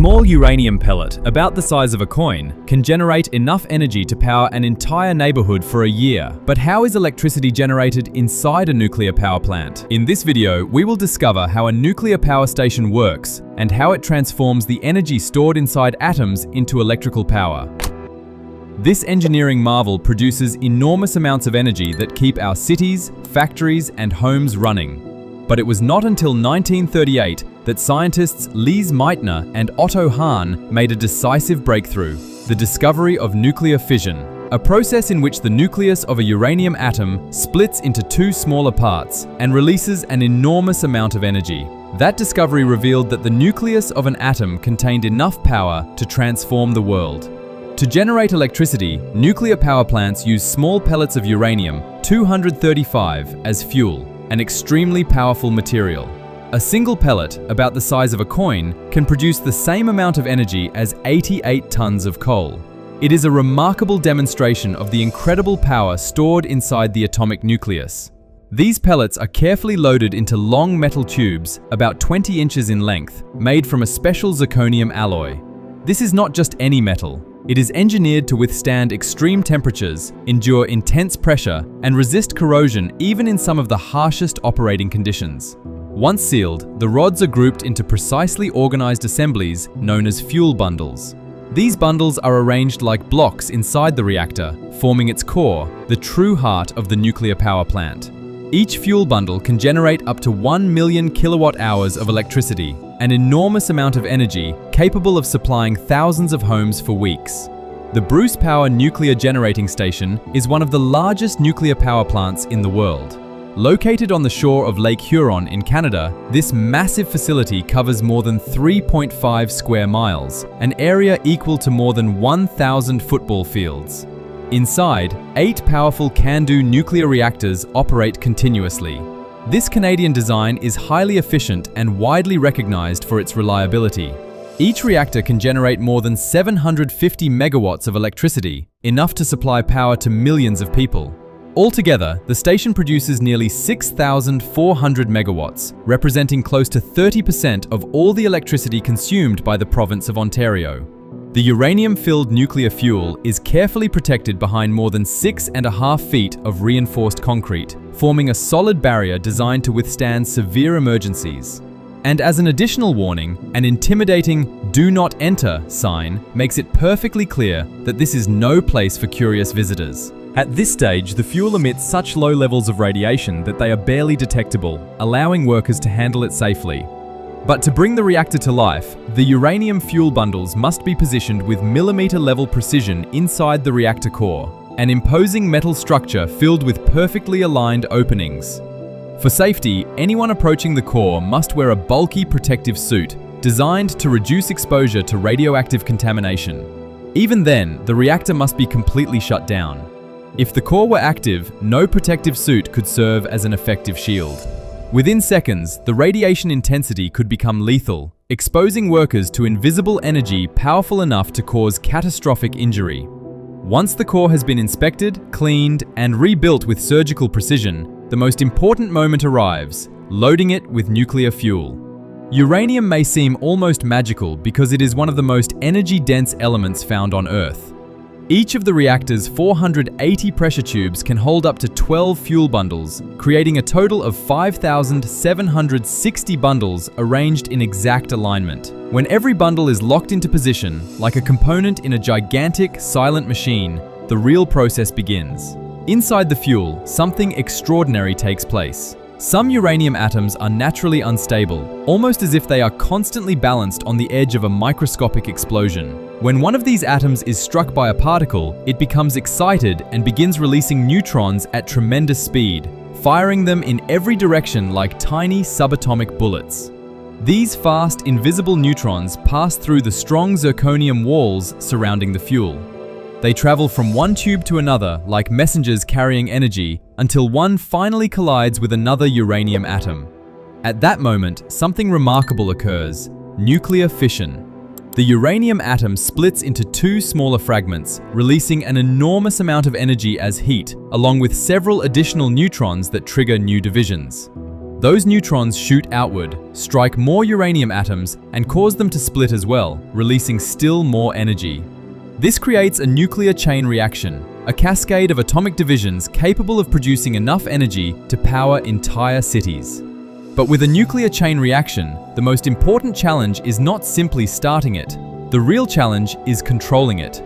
small uranium pellet, about the size of a coin, can generate enough energy to power an entire neighborhood for a year. But how is electricity generated inside a nuclear power plant? In this video, we will discover how a nuclear power station works and how it transforms the energy stored inside atoms into electrical power. This engineering marvel produces enormous amounts of energy that keep our cities, factories, and homes running. But it was not until 1938 that scientists Lise Meitner and Otto Hahn made a decisive breakthrough: the discovery of nuclear fission, a process in which the nucleus of a uranium atom splits into two smaller parts and releases an enormous amount of energy. That discovery revealed that the nucleus of an atom contained enough power to transform the world. To generate electricity, nuclear power plants use small pellets of uranium-235 as fuel, an extremely powerful material. A single pellet, about the size of a coin, can produce the same amount of energy as 88 tons of coal. It is a remarkable demonstration of the incredible power stored inside the atomic nucleus. These pellets are carefully loaded into long metal tubes, about 20 inches in length, made from a special zirconium alloy. This is not just any metal. It is engineered to withstand extreme temperatures, endure intense pressure, and resist corrosion even in some of the harshest operating conditions. Once sealed, the rods are grouped into precisely organized assemblies known as fuel bundles. These bundles are arranged like blocks inside the reactor, forming its core, the true heart of the nuclear power plant. Each fuel bundle can generate up to 1 million kilowatt-hours of electricity, an enormous amount of energy capable of supplying thousands of homes for weeks. The Bruce Power Nuclear Generating Station is one of the largest nuclear power plants in the world. Located on the shore of Lake Huron in Canada, this massive facility covers more than 3.5 square miles, an area equal to more than 1,000 football fields. Inside, 8 powerful CANDU nuclear reactors operate continuously. This Canadian design is highly efficient and widely recognized for its reliability. Each reactor can generate more than 750 megawatts of electricity, enough to supply power to millions of people. Altogether, the station produces nearly 6,400 megawatts, representing close to 30% of all the electricity consumed by the province of Ontario. The uranium-filled nuclear fuel is carefully protected behind more than 6.5 feet of reinforced concrete, forming a solid barrier designed to withstand severe emergencies. And as an additional warning, an intimidating "Do not enter" sign makes it perfectly clear that this is no place for curious visitors. At this stage, the fuel emits such low levels of radiation that they are barely detectable, allowing workers to handle it safely. But to bring the reactor to life, the uranium fuel bundles must be positioned with millimeter-level precision inside the reactor core, an imposing metal structure filled with perfectly aligned openings. For safety, anyone approaching the core must wear a bulky protective suit, designed to reduce exposure to radioactive contamination. Even then, the reactor must be completely shut down. If the core were active, no protective suit could serve as an effective shield. Within seconds, the radiation intensity could become lethal, exposing workers to invisible energy powerful enough to cause catastrophic injury. Once the core has been inspected, cleaned, and rebuilt with surgical precision, the most important moment arrives: loading it with nuclear fuel. Uranium may seem almost magical because it is one of the most energy-dense elements found on Earth. Each of the reactor's 480 pressure tubes can hold up to 12 fuel bundles, creating a total of 5,760 bundles arranged in exact alignment. When every bundle is locked into position, like a component in a gigantic, silent machine, the real process begins. Inside the fuel, something extraordinary takes place. Some uranium atoms are naturally unstable, almost as if they are constantly balanced on the edge of a microscopic explosion. When one of these atoms is struck by a particle, it becomes excited and begins releasing neutrons at tremendous speed, firing them in every direction like tiny subatomic bullets. These fast, invisible neutrons pass through the strong zirconium walls surrounding the fuel. They travel from one tube to another like messengers carrying energy until one finally collides with another uranium atom. At that moment, something remarkable occurs: nuclear fission. The uranium atom splits into two smaller fragments, releasing an enormous amount of energy as heat, along with several additional neutrons that trigger new divisions. Those neutrons shoot outward, strike more uranium atoms, and cause them to split as well, releasing still more energy. This creates a nuclear chain reaction, a cascade of atomic divisions capable of producing enough energy to power entire cities. But with a nuclear chain reaction, the most important challenge is not simply starting it. The real challenge is controlling it.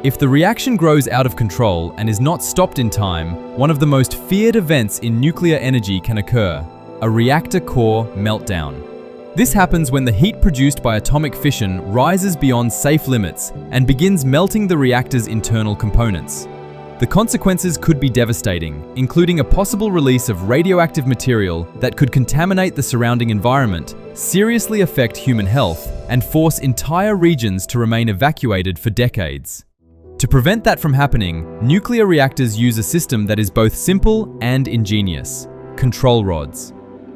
If the reaction grows out of control and is not stopped in time, one of the most feared events in nuclear energy can occur: a reactor core meltdown. This happens when the heat produced by atomic fission rises beyond safe limits and begins melting the reactor's internal components. The consequences could be devastating, including a possible release of radioactive material that could contaminate the surrounding environment, seriously affect human health, and force entire regions to remain evacuated for decades. To prevent that from happening, nuclear reactors use a system that is both simple and ingenious: control rods.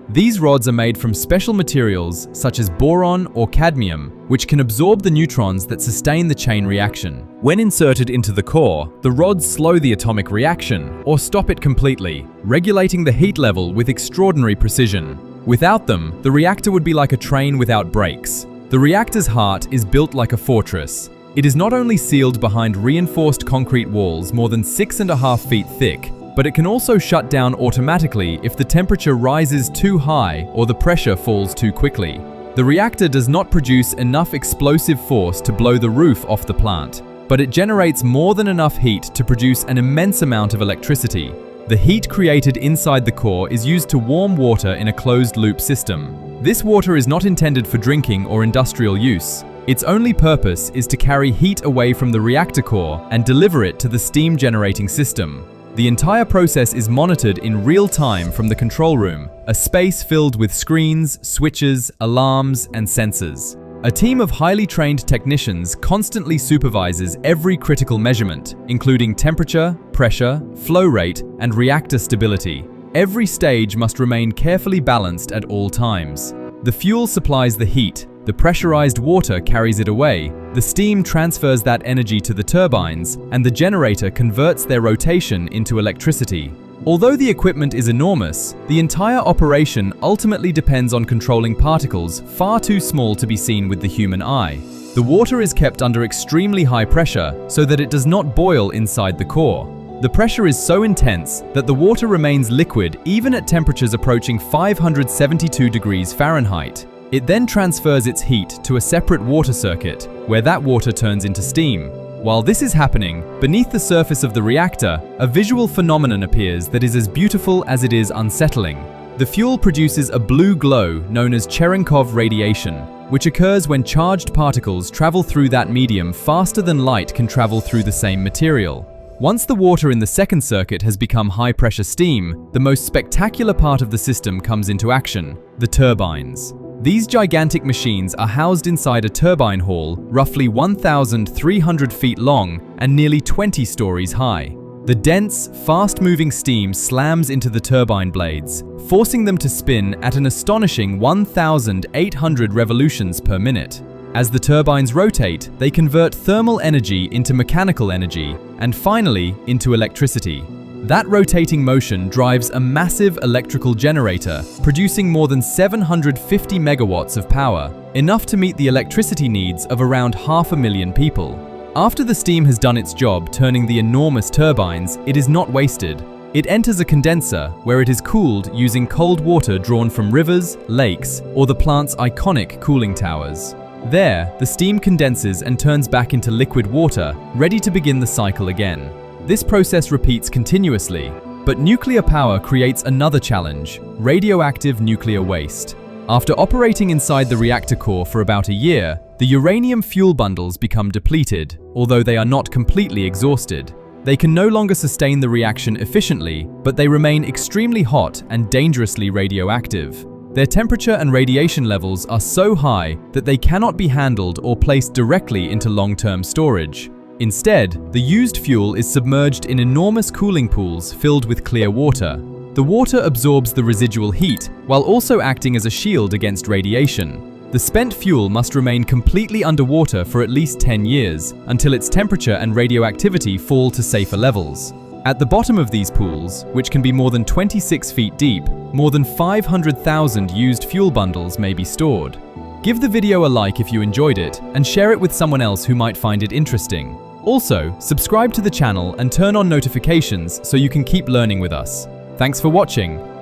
These rods are made from special materials such as boron or cadmium, which can absorb the neutrons that sustain the chain reaction. When inserted into the core, the rods slow the atomic reaction or stop it completely, regulating the heat level with extraordinary precision. Without them, the reactor would be like a train without brakes. The reactor's heart is built like a fortress. It is not only sealed behind reinforced concrete walls more than 6.5 feet thick, but it can also shut down automatically if the temperature rises too high or the pressure falls too quickly. The reactor does not produce enough explosive force to blow the roof off the plant, but it generates more than enough heat to produce an immense amount of electricity. The heat created inside the core is used to warm water in a closed-loop system. This water is not intended for drinking or industrial use. Its only purpose is to carry heat away from the reactor core and deliver it to the steam-generating system. The entire process is monitored in real time from the control room, a space filled with screens, switches, alarms, and sensors. A team of highly trained technicians constantly supervises every critical measurement, including temperature, pressure, flow rate, and reactor stability. Every stage must remain carefully balanced at all times. The fuel supplies the heat, the pressurized water carries it away, the steam transfers that energy to the turbines, and the generator converts their rotation into electricity. Although the equipment is enormous, the entire operation ultimately depends on controlling particles far too small to be seen with the human eye. The water is kept under extremely high pressure so that it does not boil inside the core. The pressure is so intense that the water remains liquid even at temperatures approaching 572 degrees Fahrenheit. It then transfers its heat to a separate water circuit, where that water turns into steam. While this is happening, beneath the surface of the reactor, a visual phenomenon appears that is as beautiful as it is unsettling. The fuel produces a blue glow known as Cherenkov radiation, which occurs when charged particles travel through that medium faster than light can travel through the same material. Once the water in the second circuit has become high-pressure steam, the most spectacular part of the system comes into action: the turbines. These gigantic machines are housed inside a turbine hall roughly 1,300 feet long and nearly 20 stories high. The dense, fast-moving steam slams into the turbine blades, forcing them to spin at an astonishing 1,800 revolutions per minute. As the turbines rotate, they convert thermal energy into mechanical energy and finally into electricity. That rotating motion drives a massive electrical generator, producing more than 750 megawatts of power, enough to meet the electricity needs of around 500,000 people. After the steam has done its job turning the enormous turbines, it is not wasted. It enters a condenser, where it is cooled using cold water drawn from rivers, lakes, or the plant's iconic cooling towers. There, the steam condenses and turns back into liquid water, ready to begin the cycle again. This process repeats continuously, but nuclear power creates another challenge: radioactive nuclear waste. After operating inside the reactor core for about a year, the uranium fuel bundles become depleted, although they are not completely exhausted. They can no longer sustain the reaction efficiently, but they remain extremely hot and dangerously radioactive. Their temperature and radiation levels are so high that they cannot be handled or placed directly into long-term storage. Instead, the used fuel is submerged in enormous cooling pools filled with clear water. The water absorbs the residual heat, while also acting as a shield against radiation. The spent fuel must remain completely underwater for at least 10 years, until its temperature and radioactivity fall to safer levels. At the bottom of these pools, which can be more than 26 feet deep, more than 500,000 used fuel bundles may be stored. Give the video a like if you enjoyed it, and share it with someone else who might find it interesting. Also, subscribe to the channel and turn on notifications so you can keep learning with us. Thanks for watching.